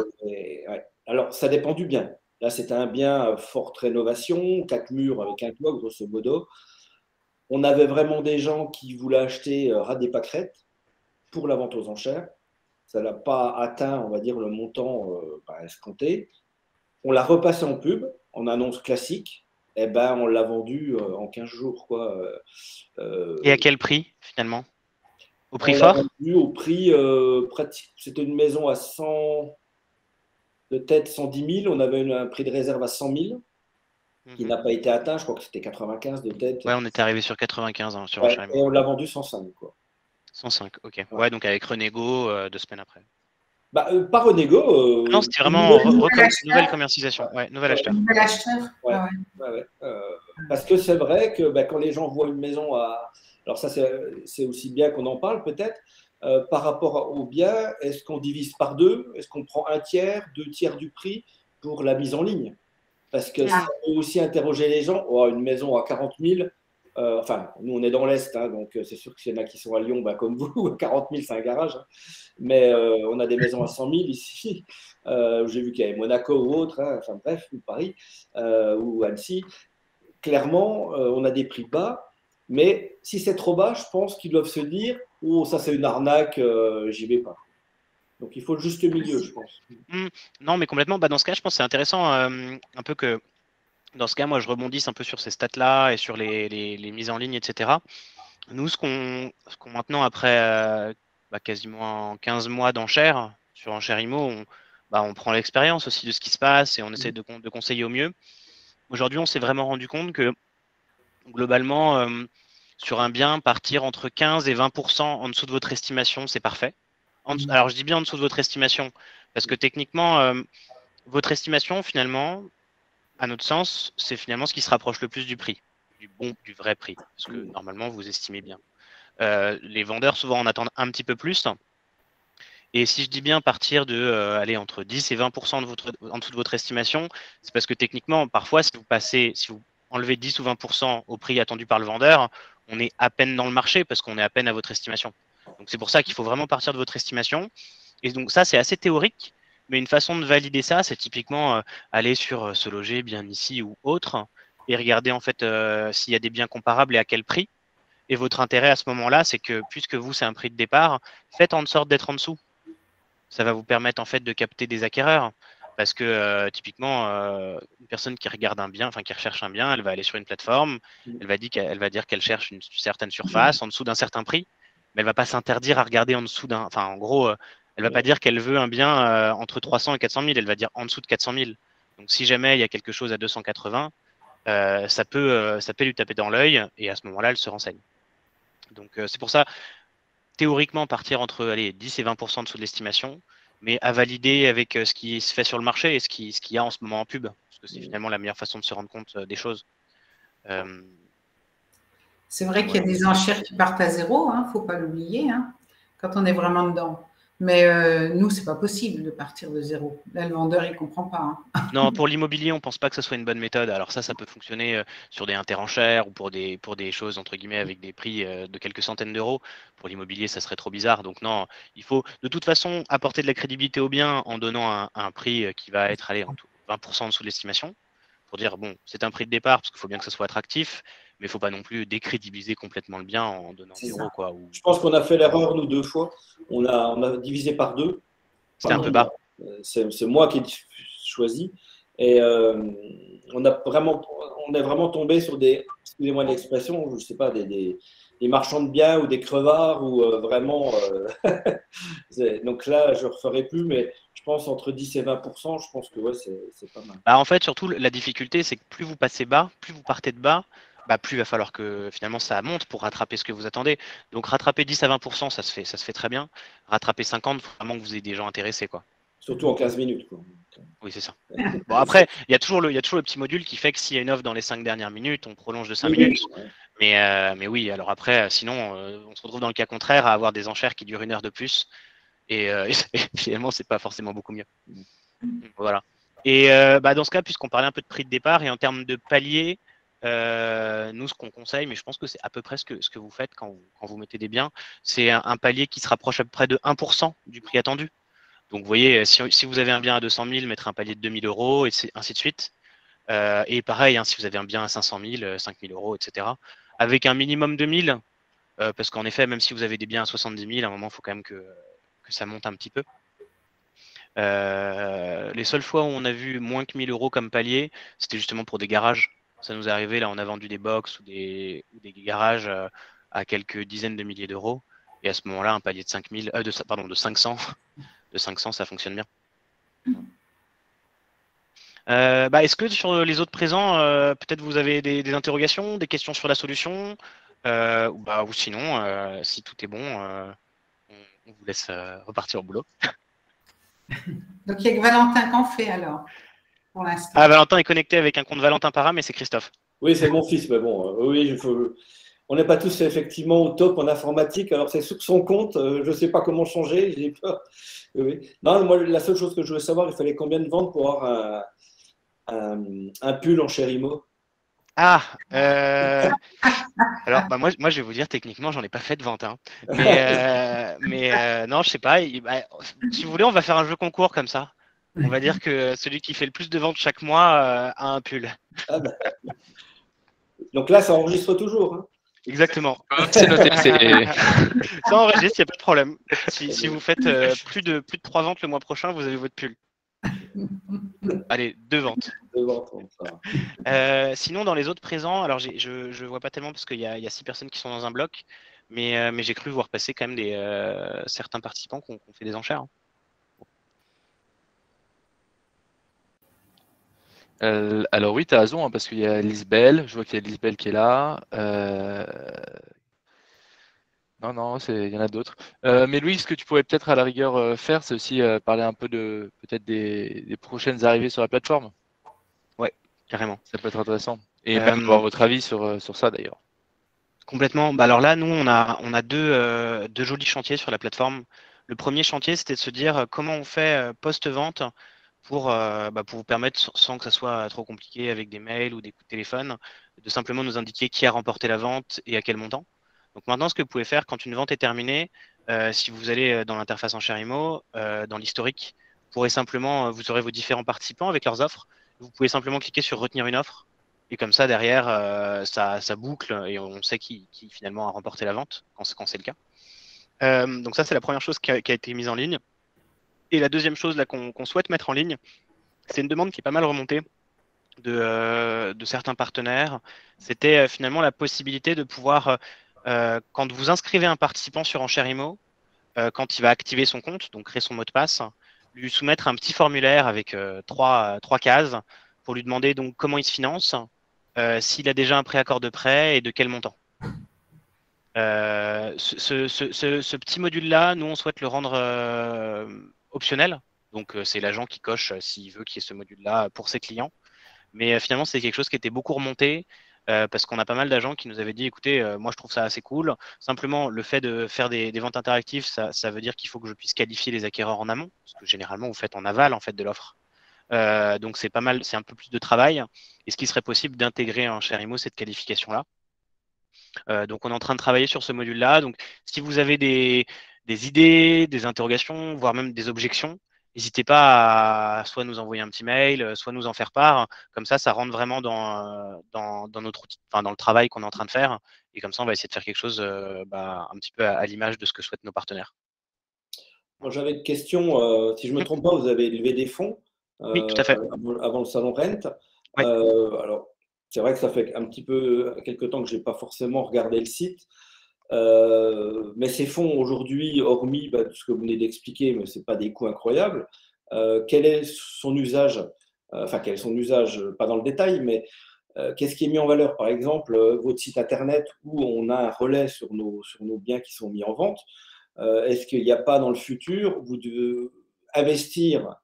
Ouais. Alors, ça dépend du bien. Là, c'était un bien forte rénovation, 4 murs avec un toit, grosso modo. On avait vraiment des gens qui voulaient acheter ras des pâquerettes pour la vente aux enchères. Ça n'a pas atteint, on va dire, le montant escompté. On l'a repassé en pub, en annonce classique. Et on l'a vendu en 15 jours. Quoi. Et à Euh, quel prix, finalement? Au prix on l'a fort? vendu au prix pratique. C'était une maison à 100, de tête 110 000. On avait un prix de réserve à 100 000 qui Mhm. n'a pas été atteint. Je crois que c'était 95 de tête. Ouais, on était arrivé sur 95 hein, sur Ouais, Enchérimo. et on l'a vendu 105. Quoi. 105, ok. Ouais. Ouais, donc avec Renego 2 semaines après. Pas Renégo, Ah non, c'était une vraiment nouvelle. Nouvel nouvelle acheteur. commercialisation. Ouais, nouvel Ouais, acheteur. Nouvel acheteur. ouais, Ah ouais. ouais. Parce que c'est vrai que quand les gens voient une maison à. Alors, ça, c'est aussi bien qu'on en parle peut-être. Par rapport au bien, est-ce qu'on divise par deux? Est-ce qu'on prend un tiers, 2 tiers du prix pour la mise en ligne? Parce que ça Hmm. Ah, peut aussi interroger les gens. Oh, une maison à 40 000, enfin, nous, on est dans l'Est, hein, donc c'est sûr qu'il y en a qui sont à Lyon, comme vous. 40 000, c'est un garage. Hein. Mais on a des maisons à 100 000 ici. J'ai vu qu'il y avait Monaco ou autre, hein, enfin bref, ou Paris, ou Annecy. Clairement, on a des prix bas. Mais si c'est trop bas, je pense qu'ils doivent se dire oh, ça, c'est une arnaque, j'y vais pas. Donc, il faut le juste milieu, je pense. Hmm. Non, mais complètement. Bah, dans ce cas, je pense que c'est intéressant un peu que dans ce cas, moi, je rebondisse un peu sur ces stats-là et sur les mises en ligne, etc. Nous, ce qu'on maintenant, après quasiment 15 mois d'enchères sur Enchères Imo, on prend l'expérience aussi de ce qui se passe et on essaie de conseiller au mieux. Aujourd'hui, on s'est vraiment rendu compte que globalement, sur un bien, partir entre 15 et 20% en dessous de votre estimation, c'est parfait. Alors, je dis bien en dessous de votre estimation, parce que techniquement, votre estimation, finalement, à notre sens, c'est finalement ce qui se rapproche le plus du prix, du vrai prix, parce que normalement, vous estimez bien. Les vendeurs, souvent, en attendent un petit peu plus. Et si je dis bien partir de aller entre 10 et 20% en dessous de votre estimation, c'est parce que techniquement, parfois, si vous enlevez 10 ou 20% au prix attendu par le vendeur, on est à peine dans le marché parce qu'on est à peine à votre estimation. Donc c'est pour ça qu'il faut vraiment partir de votre estimation. Et donc ça, c'est assez théorique, mais une façon de valider ça, c'est typiquement aller sur Se Loger, Bien Ici ou autre, et regarder en fait s'il y a des biens comparables et à quel prix. Et votre intérêt à ce moment-là, c'est que puisque vous, c'est un prix de départ, faites en sorte d'être en dessous. Ça va vous permettre en fait de capter des acquéreurs. Parce que typiquement, une personne qui regarde un bien, enfin qui recherche un bien, elle va aller sur une plateforme, elle va dire qu'elle cherche une certaine surface en dessous d'un certain prix, mais elle va pas s'interdire à regarder en dessous d'un. Enfin, en gros, elle va pas dire qu'elle veut un bien entre 300 et 400 000, elle va dire en dessous de 400 000. Donc, si jamais il y a quelque chose à 280, ça peut lui taper dans l'œil et à ce moment-là, elle se renseigne. Donc, c'est pour ça, théoriquement, partir entre allez, 10 et 20% en dessous de l'estimation. mais à valider avec ce qui se fait sur le marché et ce qu'il y a en ce moment en pub, parce que c'est finalement la meilleure façon de se rendre compte des choses. C'est vrai qu'il y a des enchères qui partent à zéro, il ne faut pas l'oublier, quand on est vraiment dedans. Mais nous, ce n'est pas possible de partir de zéro. Là, le vendeur, il ne comprend pas. Non, pour l'immobilier, on ne pense pas que ce soit une bonne méthode. Alors ça peut fonctionner sur des interenchères ou pour des choses, entre guillemets, avec des prix de quelques centaines d'euros. Pour l'immobilier, ça serait trop bizarre. Donc non, il faut de toute façon apporter de la crédibilité au bien en donnant un prix qui va être allé en tout 20% en dessous de l'estimation. Pour dire, bon, c'est un prix de départ, parce qu'il faut bien que ça soit attractif, mais il ne faut pas non plus décrédibiliser complètement le bien en donnant 0, quoi. Je pense qu'on a fait l'erreur, nous, 2 fois. On a divisé par 2. C'était un peu bas. C'est moi qui ai choisi. Et on est vraiment tombé sur des, excusez-moi l'expression, je ne sais pas, des marchands de biens ou des crevards ou vraiment. Donc là, je ne referai plus, mais je pense entre 10 et 20%, je pense que ouais, c'est pas mal. Bah, en fait, surtout, la difficulté, c'est que plus vous passez bas, plus vous partez de bas, bah, plus il va falloir que finalement ça monte pour rattraper ce que vous attendez. Donc rattraper 10 à 20%, ça se fait très bien. Rattraper 50, il faut vraiment que vous ayez des gens intéressés, quoi. Surtout en 15 minutes, quoi. Oui, c'est ça. Bon, après, il y a toujours le petit module qui fait que s'il y a une offre dans les 5 dernières minutes, on prolonge de 5 minutes. Mais oui, alors après, sinon, on se retrouve dans le cas contraire à avoir des enchères qui durent 1 heure de plus. Et finalement, c'est pas forcément beaucoup mieux. Voilà. Et dans ce cas, puisqu'on parlait un peu de prix de départ et en termes de palier, nous, ce qu'on conseille, mais je pense que c'est à peu près ce que vous faites quand vous mettez des biens, c'est un palier qui se rapproche à peu près de 1% du prix attendu. Donc, vous voyez, si vous avez un bien à 200 000, mettre un palier de 2 000 euros, et ainsi de suite. Et pareil, si vous avez un bien à 500 000, 5 000 euros, etc., avec un minimum de 1000, parce qu'en effet, même si vous avez des biens à 70 000, à un moment, il faut quand même que ça monte un petit peu. Les seules fois où on a vu moins que 1000 euros comme palier, c'était justement pour des garages. Ça nous est arrivé, là, on a vendu des box ou des garages à quelques dizaines de milliers d'euros. Et à ce moment-là, un palier de 5000, de 500, de 500, ça fonctionne bien. Est-ce que sur les autres présents, peut-être vous avez des interrogations, des questions sur la solution, ou sinon, si tout est bon, on vous laisse repartir au boulot. Donc, il n'y a que Valentin qu'en fait alors, pour l'instant. Ah, Valentin est connecté avec un compte Valentin Para, mais c'est Christophe. Oui, c'est mon fils, mais bon, oui, on n'est pas tous effectivement au top en informatique. Alors, c'est sur son compte, je ne sais pas comment changer, j'ai peur. Oui. Non, moi, la seule chose que je voulais savoir, il fallait combien de ventes pour avoir un pull en Cherimo. Ah, alors moi je vais vous dire techniquement j'en ai pas fait de vente, mais non je sais pas. Si vous voulez on va faire un jeu concours comme ça. On va dire que celui qui fait le plus de ventes chaque mois a un pull. Ah bah. Donc là ça enregistre toujours. Hein. Exactement. C'est noté. Ça enregistre, il n'y a pas de problème. Si vous faites plus de 3 ventes le mois prochain, vous avez votre pull. Allez, 2 ventes. 2 ventes. Sinon, dans les autres présents, alors je ne vois pas tellement parce qu'il y a 6 personnes qui sont dans un bloc, mais j'ai cru voir passer quand même certains participants qui ont fait des enchères. Alors oui, tu as raison, parce qu'il y a Lisbelle, je vois qu'il y a Lisbelle qui est là. Non, il y en a d'autres. Mais Louis, ce que tu pourrais peut-être à la rigueur faire, c'est aussi parler un peu de peut-être des prochaines arrivées sur la plateforme. Ouais, carrément. Ça peut être intéressant. Et même avoir votre avis sur ça d'ailleurs. Complètement. Alors là, nous, on a deux jolis chantiers sur la plateforme. Le premier chantier, c'était de se dire comment on fait post-vente pour vous permettre, sans que ça soit trop compliqué avec des mails ou des coups de téléphone, de simplement nous indiquer qui a remporté la vente et à quel montant. Donc maintenant, ce que vous pouvez faire quand une vente est terminée, si vous allez dans l'interface Enchères.imo, dans l'historique, vous aurez vos différents participants avec leurs offres. Vous pouvez simplement cliquer sur retenir une offre. Et comme ça, derrière, ça boucle et on sait qui finalement a remporté la vente quand c'est le cas. Donc ça, c'est la première chose qui a été mise en ligne. Et la deuxième chose là qu'on souhaite mettre en ligne, c'est une demande qui est pas mal remontée de certains partenaires. C'était finalement la possibilité de pouvoir, quand vous inscrivez un participant sur Enchères.imo, quand il va activer son compte, donc créer son mot de passe, lui soumettre un petit formulaire avec trois cases pour lui demander donc comment il se finance, s'il a déjà un préaccord de prêt et de quel montant. Ce petit module-là, nous, on souhaite le rendre optionnel. Donc, c'est l'agent qui coche s'il veut qu'il y ait ce module-là pour ses clients. Mais finalement, c'est quelque chose qui était beaucoup remonté parce qu'on a pas mal d'agents qui nous avaient dit, écoutez, moi je trouve ça assez cool. Simplement, le fait de faire des ventes interactives, ça veut dire qu'il faut que je puisse qualifier les acquéreurs en amont, parce que généralement, vous faites en aval en fait de l'offre. Donc c'est pas mal, c'est un peu plus de travail. Et ce qui serait possible d'intégrer en Sharimo cette qualification-là. Donc on est en train de travailler sur ce module-là. Donc si vous avez des idées, des interrogations, voire même des objections, n'hésitez pas à soit nous envoyer un petit mail, soit nous en faire part. Comme ça rentre vraiment dans notre outil, enfin, dans le travail qu'on est en train de faire. Et comme ça, on va essayer de faire quelque chose un petit peu à l'image de ce que souhaitent nos partenaires. Moi, j'avais une question. Si je ne me trompe pas, vous avez levé des fonds Oui, tout à fait. avant le salon Rent. Oui. Alors, c'est vrai que ça fait un petit peu quelques temps que je n'ai pas forcément regardé le site. Mais ces fonds aujourd'hui, hormis ce que vous venez d'expliquer, mais ce n'est pas des coûts incroyables, quel est son usage? Enfin, quel est son usage? Pas dans le détail, mais qu'est-ce qui est mis en valeur? Par exemple, votre site internet où on a un relais sur nos biens qui sont mis en vente. Est-ce qu'il n'y a pas dans le futur, vous devez investir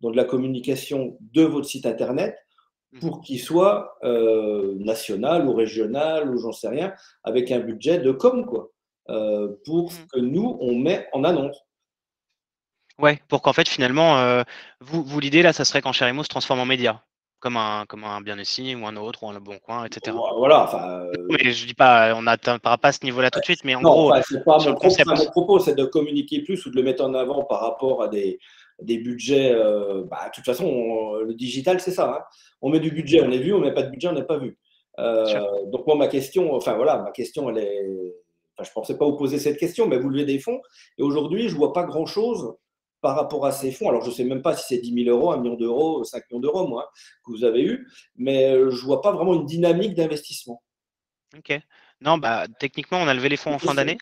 dans de la communication de votre site internet pour qu'il soit national ou régional ou j'en sais rien, avec un budget de com, quoi, pour ce que nous, on met en annonce. Ouais, pour qu'en fait, finalement, vous l'idée là, ça serait quand Sharimo se transforme en média, comme un Bien Ici ou un autre, ou un Le Bon Coin, etc. Voilà, enfin. Mais je dis pas, on n'atteindra pas ce niveau-là tout de suite, mais en Non, gros, enfin, c'est pas sur mon le propos, concept. mon propos, c'est de communiquer plus ou de le mettre en avant par rapport à des budgets. De toute façon, le digital, c'est ça, hein. On met du budget, on est vu, on met pas de budget, on n'est pas vu. Sûr. Donc moi, ma question, elle est. Enfin, je pensais pas vous poser cette question, mais vous levez des fonds. Et aujourd'hui, je vois pas grand-chose par rapport à ces fonds. Alors, je sais même pas si c'est 10 000 euros, 1 million d'euros, 5 millions d'euros, moi, hein, que vous avez eu, mais je vois pas vraiment une dynamique d'investissement. Ok. Non, techniquement, on a levé les fonds en fin d'année.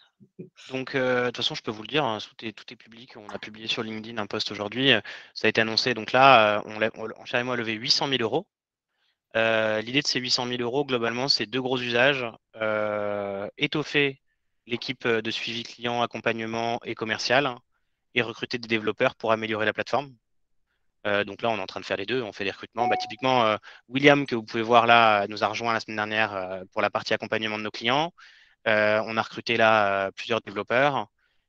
Donc, de toute façon, je peux vous le dire, hein, tout est public. On a publié sur LinkedIn un post aujourd'hui. Ça a été annoncé. Donc là, Cher et moi a levé 800 000 euros. L'idée de ces 800 000 euros, globalement, c'est deux gros usages. Étoffer l'équipe de suivi client, accompagnement et commercial, hein, et recruter des développeurs pour améliorer la plateforme. Donc là, on est en train de faire les deux. On fait des recrutements. Typiquement, William, que vous pouvez voir là, nous a rejoint la semaine dernière pour la partie accompagnement de nos clients. On a recruté là plusieurs développeurs.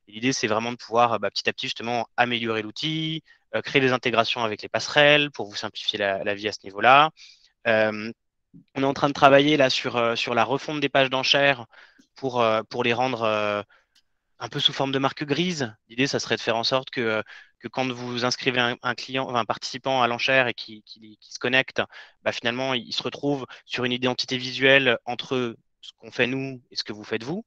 L'idée, c'est vraiment de pouvoir petit à petit justement améliorer l'outil, créer des intégrations avec les passerelles pour vous simplifier la vie à ce niveau-là. On est en train de travailler là sur la refonte des pages d'enchères pour les rendre un peu sous forme de marque grise. L'idée, ça serait de faire en sorte que quand vous inscrivez un client, un participant à l'enchère et qui se connecte, finalement, il se retrouve sur une identité visuelle entre ce qu'on fait nous et ce que vous faites vous.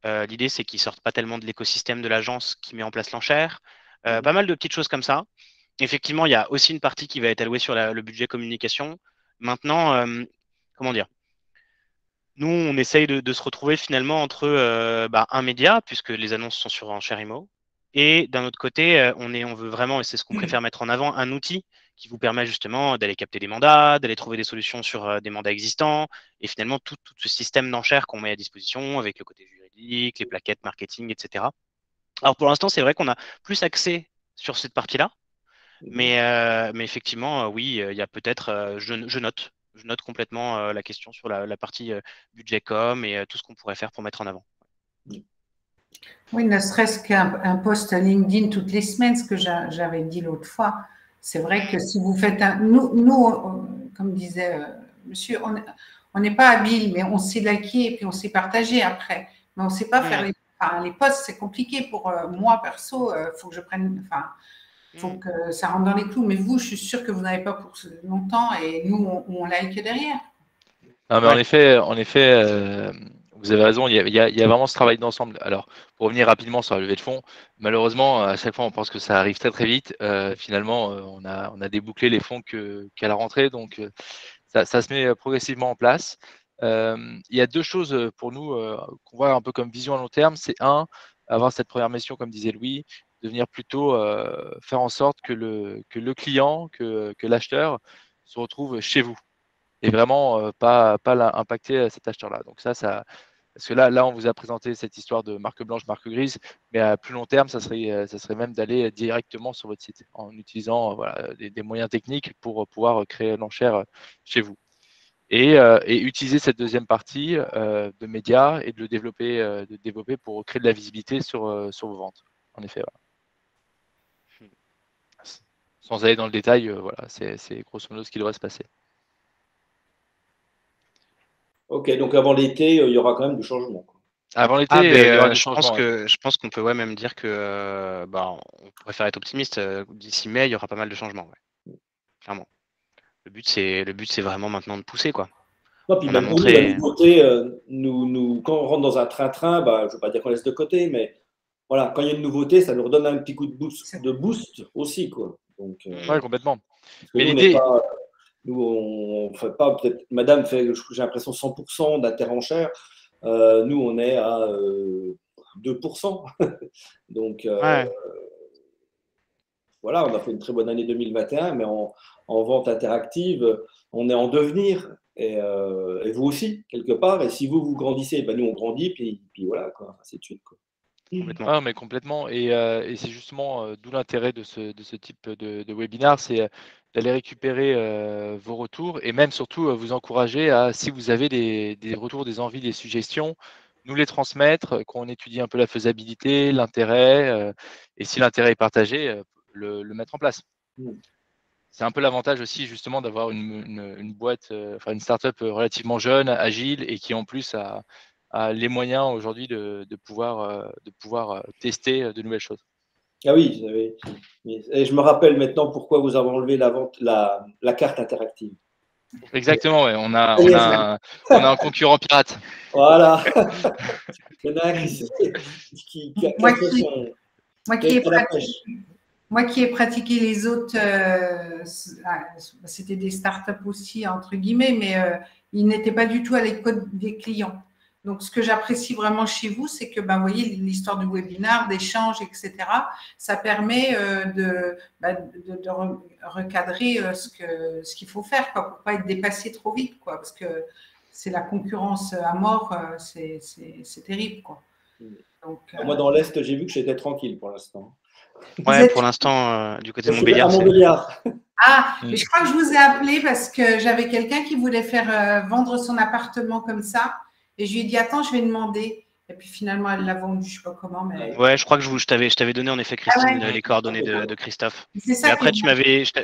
L'idée, c'est qu'ils ne sortent pas tellement de l'écosystème de l'agence qui met en place l'enchère. Pas mal de petites choses comme ça. Effectivement, il y a aussi une partie qui va être allouée sur le budget communication. Maintenant, comment dire? Nous, on essaye de se retrouver finalement entre un média, puisque les annonces sont sur Enchère.imo, et d'un autre côté, on veut vraiment, et c'est ce qu'on préfère mettre en avant, un outil qui vous permet justement d'aller capter des mandats, d'aller trouver des solutions sur des mandats existants, et finalement tout ce système d'enchères qu'on met à disposition avec le côté juridique, les plaquettes marketing, etc. Alors pour l'instant, c'est vrai qu'on a plus axé sur cette partie-là, mais effectivement, oui, il y a peut-être, je note complètement la question sur la partie budget com et tout ce qu'on pourrait faire pour mettre en avant. Oui, ne serait-ce qu'un post LinkedIn toutes les semaines, ce que j'avais dit l'autre fois. C'est vrai que si vous faites nous, comme disait monsieur, on n'est pas habile, mais on sait liker et puis on sait partager après. Mais on ne sait pas faire les posts, c'est compliqué pour moi perso. Faut que je prenne, faut que ça rentre dans les clous. Mais vous, je suis sûre que vous n'avez pas pour longtemps et nous, on like derrière. Non, mais en effet, vous avez raison, il y a vraiment ce travail d'ensemble. Alors, pour revenir rapidement sur la levée de fonds, malheureusement, à chaque fois, on pense que ça arrive très très vite. Finalement, on a débouclé les fonds qu'à la rentrée, donc ça se met progressivement en place. Il y a deux choses pour nous qu'on voit un peu comme vision à long terme. C'est avoir cette première mission, comme disait Louis, de venir plutôt faire en sorte que le client, que l'acheteur se retrouve chez vous et vraiment pas impacter cet acheteur-là. Donc ça Parce que là, on vous a présenté cette histoire de marque blanche, marque grise, mais à plus long terme, ça serait même d'aller directement sur votre site en utilisant voilà, des moyens techniques pour pouvoir créer l'enchère chez vous. Et utiliser cette deuxième partie de médias et de le développer pour créer de la visibilité sur vos ventes. En effet, voilà. Sans aller dans le détail, voilà, c'est grosso modo ce qui devrait se passer. Ok, donc avant l'été, il y aura quand même du changement, quoi. Avant l'été, il y aura du changement. Je pense qu'on peut même dire que on préfère être optimiste. D'ici mai, il y aura pas mal de changements. Ouais. Clairement. Le but, c'est vraiment maintenant de pousser, quoi. Non, puis On a même pour nous, la montré. nouveauté, quand on rentre dans un train-train, je ne veux pas dire qu'on laisse de côté, mais voilà, quand il y a une nouveauté, ça nous redonne un petit coup de boost aussi, quoi. Donc, Ouais, complètement. parce que Mais nous, l'idée, on ne fait pas, peut-être, madame fait, j'ai l'impression, 100% d'interenchère. Nous, on est à 2%. Donc, Ouais. voilà, on a fait une très bonne année 2021, mais en vente interactive, on est en devenir. Et vous aussi, quelque part. Et si vous grandissez, nous, on grandit, puis voilà, quoi, ainsi de suite, quoi. Complètement. Ah, mais complètement. Et c'est justement d'où l'intérêt de ce type de webinaire, c'est d'aller récupérer vos retours et même surtout vous encourager à, si vous avez des retours, des envies, des suggestions, nous les transmettre, qu'on étudie un peu la faisabilité, l'intérêt, et si l'intérêt est partagé, le mettre en place. C'est un peu l'avantage aussi justement d'avoir une boîte, enfin une startup relativement jeune, agile et qui en plus a les moyens aujourd'hui de pouvoir tester de nouvelles choses. Ah oui, et je me rappelle maintenant pourquoi vous avez enlevé la carte interactive. Exactement, ouais. On a un concurrent pirate. Voilà. Il y en a un qui a fait son. Moi qui ai pratiqué les autres, c'était des startups aussi, entre guillemets, mais ils n'étaient pas du tout à l'écoute des clients. Donc, ce que j'apprécie vraiment chez vous, c'est que, vous voyez, l'histoire du webinar, d'échange, etc., ça permet de recadrer ce qu'il faut faire, quoi, pour ne pas être dépassé trop vite, quoi, parce que c'est la concurrence à mort, c'est terrible, quoi. Donc, moi, dans l'Est, j'ai vu que j'étais tranquille pour l'instant. Ouais, pour l'instant, du côté de Montbéliard. À Montbéliard. Ah, mais je crois que je vous ai appelé parce que j'avais quelqu'un qui voulait faire vendre son appartement comme ça. Et je lui ai dit, attends, je vais demander. Et puis finalement, elle l'a vendu, je ne sais pas comment. Mais... Ouais, je crois que je t'avais donné en effet, Christine, les coordonnées de Christophe. C'est ça. Et après,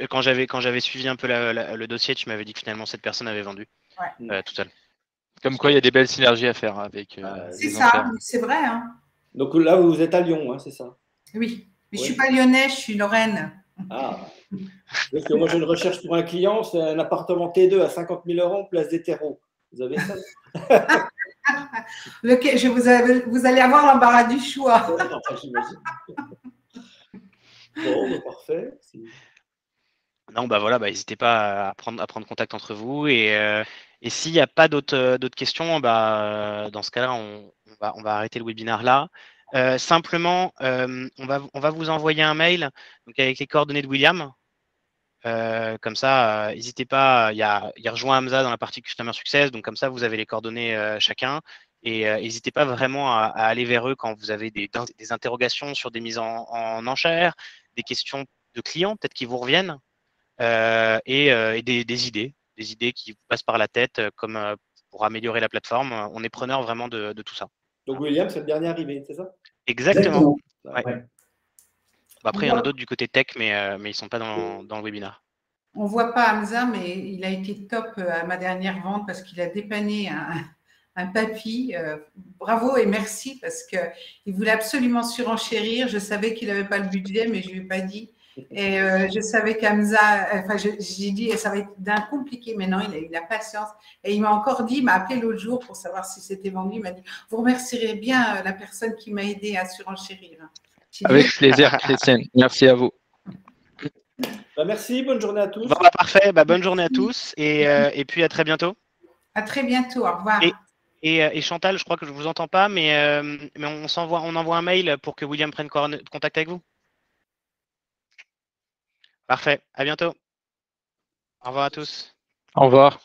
quand j'avais suivi un peu le dossier, tu m'avais dit que finalement cette personne avait vendu tout seul. Comme quoi, il y a des belles synergies à faire avec. C'est ça, c'est vrai. Hein. Donc là, vous êtes à Lyon, hein, c'est ça? Oui, mais je ne suis pas lyonnais, je suis Lorraine. Ah, parce que moi, j'ai une recherche pour un client, c'est un appartement T2 à 50 000 €, place des terreaux. Vous avez ça? Vous allez avoir l'embarras du choix. J'imagine. Bon, parfait. Non, voilà, n'hésitez pas à prendre contact entre vous. Et s'il n'y a pas d'autres questions, dans ce cas-là, on va arrêter le webinaire là. Simplement, on va vous envoyer un mail donc, avec les coordonnées de William. Comme ça, n'hésitez pas, il rejoint Hamza dans la partie Customer Success, donc comme ça, vous avez les coordonnées chacun. Et n'hésitez pas vraiment à aller vers eux quand vous avez des interrogations sur des mises en enchères, des questions de clients, peut-être qui vous reviennent, et des idées qui vous passent par la tête, comme pour améliorer la plateforme. On est preneur vraiment de tout ça. Donc William, c'est le dernier arrivé, c'est ça? Exactement. Ouais. Ouais. Après, il y en a d'autres du côté tech, mais ils ne sont pas dans le webinaire. On ne voit pas Hamza, mais il a été top à ma dernière vente parce qu'il a dépanné un papy. Bravo et merci parce qu'il voulait absolument surenchérir. Je savais qu'il n'avait pas le budget, mais je ne lui ai pas dit. Et je savais qu'Hamza, j'ai dit, ça va être d'un compliqué, mais non, il a eu la patience. Et il m'a encore dit, il m'a appelé l'autre jour pour savoir si c'était vendu. Il m'a dit, vous remercierez bien la personne qui m'a aidé à surenchérir. Avec plaisir, Christiane. Merci à vous. Merci, bonne journée à tous. Parfait, bonne journée à tous et puis à très bientôt. À très bientôt, au revoir. Et Chantal, je crois que je ne vous entends pas, mais on envoie un mail pour que William prenne contact avec vous. Parfait, à bientôt. Au revoir à tous. Au revoir.